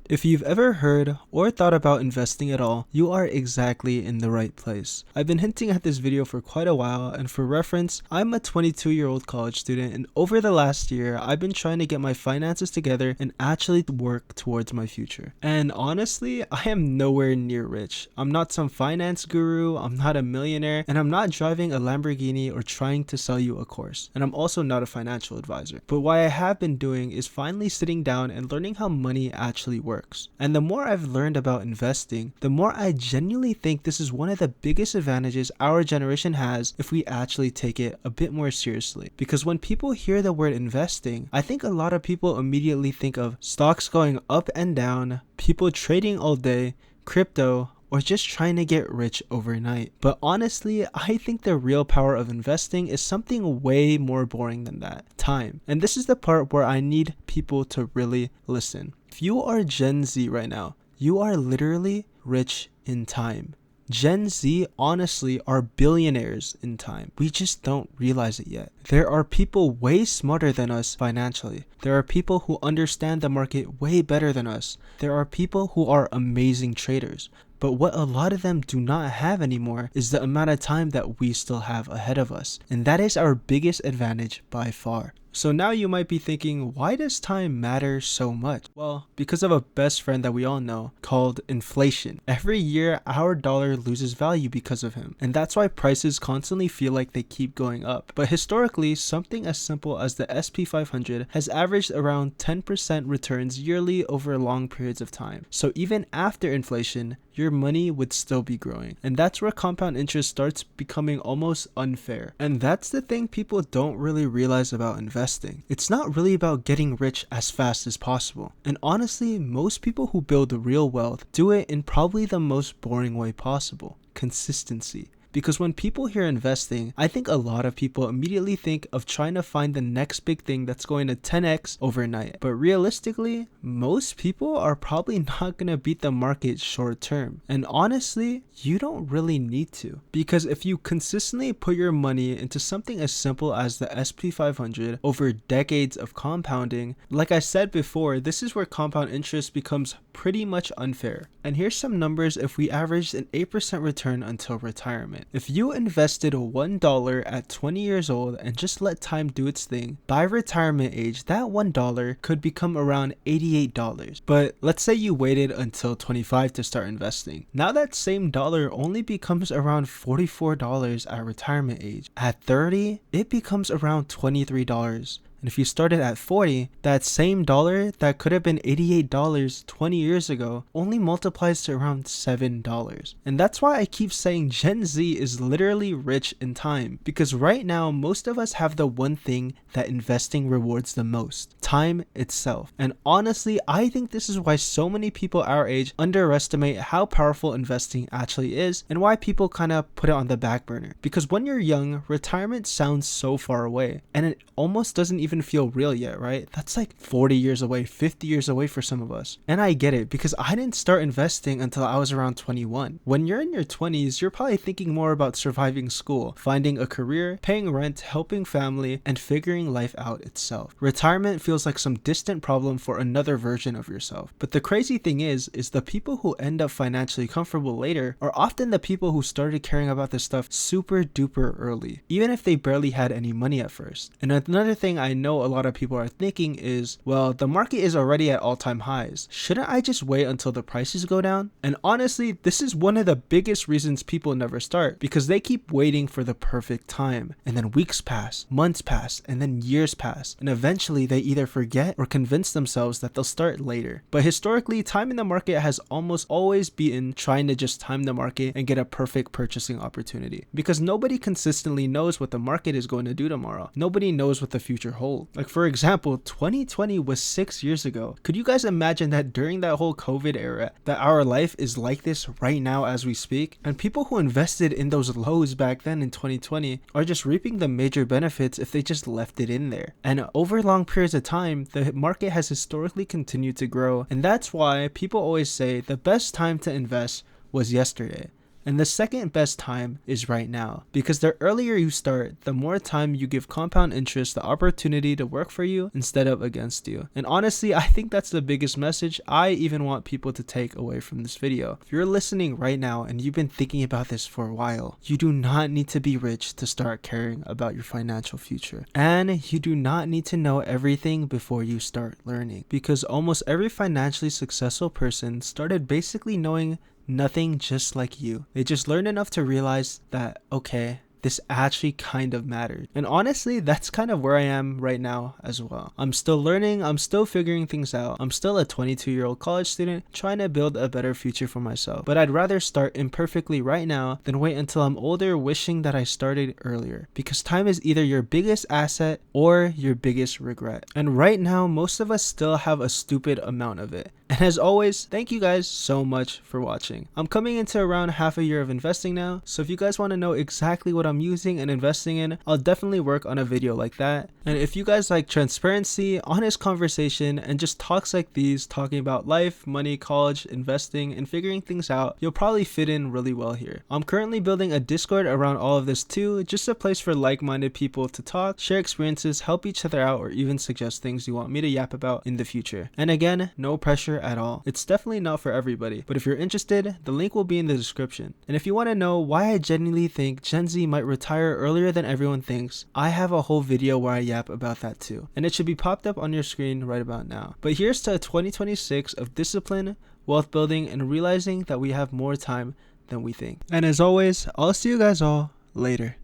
If you've ever heard or thought about investing at all, you are exactly in the right place. I've been hinting at this video for quite a while, and for reference, I'm a 22-year-old college student, and over the last year, I've been trying to get my finances together and actually work towards my future. And honestly, I am nowhere near rich. I'm not some finance guru, I'm not a millionaire, and I'm not driving a Lamborghini or trying to sell you a course. And I'm also not a financial advisor. But what I have been doing is finally sitting down and learning how money actually works. And the more I've learned about investing, the more I genuinely think this is one of the biggest advantages our generation has if we actually take it a bit more seriously. Because when people hear the word investing, I think a lot of people immediately think of stocks going up and down, people trading all day, crypto, or just trying to get rich overnight. But honestly, I think the real power of investing is something way more boring than that: time. And this is the part where I need people to really listen. If you are Gen Z right now, you are literally rich in time. Gen Z honestly are billionaires in time. We just don't realize it yet. There are people way smarter than us financially. There are people who understand the market way better than us. There are people who are amazing traders. But what a lot of them do not have anymore is the amount of time that we still have ahead of us. And that is our biggest advantage by far. So now you might be thinking, why does time matter so much? Well, because of a best friend that we all know called inflation. Every year, our dollar loses value because of him. And that's why prices constantly feel like they keep going up. But historically, something as simple as the SP 500 has averaged around 10% returns yearly over long periods of time. So even after inflation, your money would still be growing. And that's where compound interest starts becoming almost unfair. And that's the thing people don't really realize about investing. It's not really about getting rich as fast as possible. And honestly, most people who build real wealth do it in probably the most boring way possible: consistency. Because when people hear investing, I think a lot of people immediately think of trying to find the next big thing that's going to 10x overnight. But realistically, most people are probably not going to beat the market short term. And honestly, you don't really need to. Because if you consistently put your money into something as simple as the SP 500 over decades of compounding, like I said before, this is where compound interest becomes pretty much unfair. And here's some numbers if we averaged an 8% return until retirement. If you invested $1 at 20 years old and just let time do its thing, by retirement age, that $1 could become around $88. But let's say you waited until 25 to start investing. Now that same dollar only becomes around $44 at retirement age. At 30, it becomes around $23. And if you started at 40, that same dollar that could have been $88 20 years ago only multiplies to around $7. And that's why I keep saying Gen Z is literally rich in time. Because right now, most of us have the one thing that investing rewards the most: time itself. And honestly, I think this is why so many people our age underestimate how powerful investing actually is, and why people kind of put it on the back burner. Because when you're young, retirement sounds so far away, and it almost doesn't even feel real yet, right? That's like 40 years away, 50 years away for some of us. And I get it, because I didn't start investing until I was around 21. When you're in your 20s, you're probably thinking more about surviving school, finding a career, paying rent, helping family, and figuring life out itself. Retirement feels like some distant problem for another version of yourself. But the crazy thing is the people who end up financially comfortable later are often the people who started caring about this stuff super duper early, even if they barely had any money at first. And another thing I know a lot of people are thinking is, well, the market is already at all-time highs. Shouldn't I just wait until the prices go down? And honestly, this is one of the biggest reasons people never start, because they keep waiting for the perfect time. And then weeks pass, months pass, and then years pass. And eventually they either forget or convince themselves that they'll start later. But historically, time in the market has almost always beaten trying to just time the market and get a perfect purchasing opportunity. Because nobody consistently knows what the market is going to do tomorrow. Nobody knows what the future holds. Like for example, 2020 was 6 years ago. Could you guys imagine that during that whole COVID era, that our life is like this right now as we speak? And people who invested in those lows back then in 2020 are just reaping the major benefits if they just left it in there. And over long periods of time, the market has historically continued to grow. And that's why people always say the best time to invest was yesterday. And the second best time is right now, because the earlier you start, the more time you give compound interest the opportunity to work for you instead of against you. And honestly, I think that's the biggest message I even want people to take away from this video. If you're listening right now and you've been thinking about this for a while, you do not need to be rich to start caring about your financial future. And you do not need to know everything before you start learning, because almost every financially successful person started basically knowing nothing, just like you. They just learned enough to realize that, okay, this actually kind of mattered. And honestly, that's kind of where I am right now as well. I'm still learning, I'm still figuring things out. I'm still a 22-year-old college student trying to build a better future for myself. But I'd rather start imperfectly right now than wait until I'm older wishing that I started earlier. Because time is either your biggest asset or your biggest regret. And right now, most of us still have a stupid amount of it. And as always, thank you guys so much for watching. I'm coming into around half a year of investing now, so if you guys want to know exactly what I'm using and investing in, I'll definitely work on a video like that. And if you guys like transparency, honest conversation, and just talks like these, talking about life, money, college, investing, and figuring things out, you'll probably fit in really well here. I'm currently building a Discord around all of this too, just a place for like-minded people to talk, share experiences, help each other out, or even suggest things you want me to yap about in the future. And again, no pressure at all. It's definitely not for everybody, but if you're interested, the link will be in the description. And if you want to know why I genuinely think Gen Z might retire earlier than everyone thinks, I have a whole video where I yap about that too, and it should be popped up on your screen right about now. But here's to 2026 of discipline, wealth building, and realizing that we have more time than we think. And as always, I'll see you guys all later.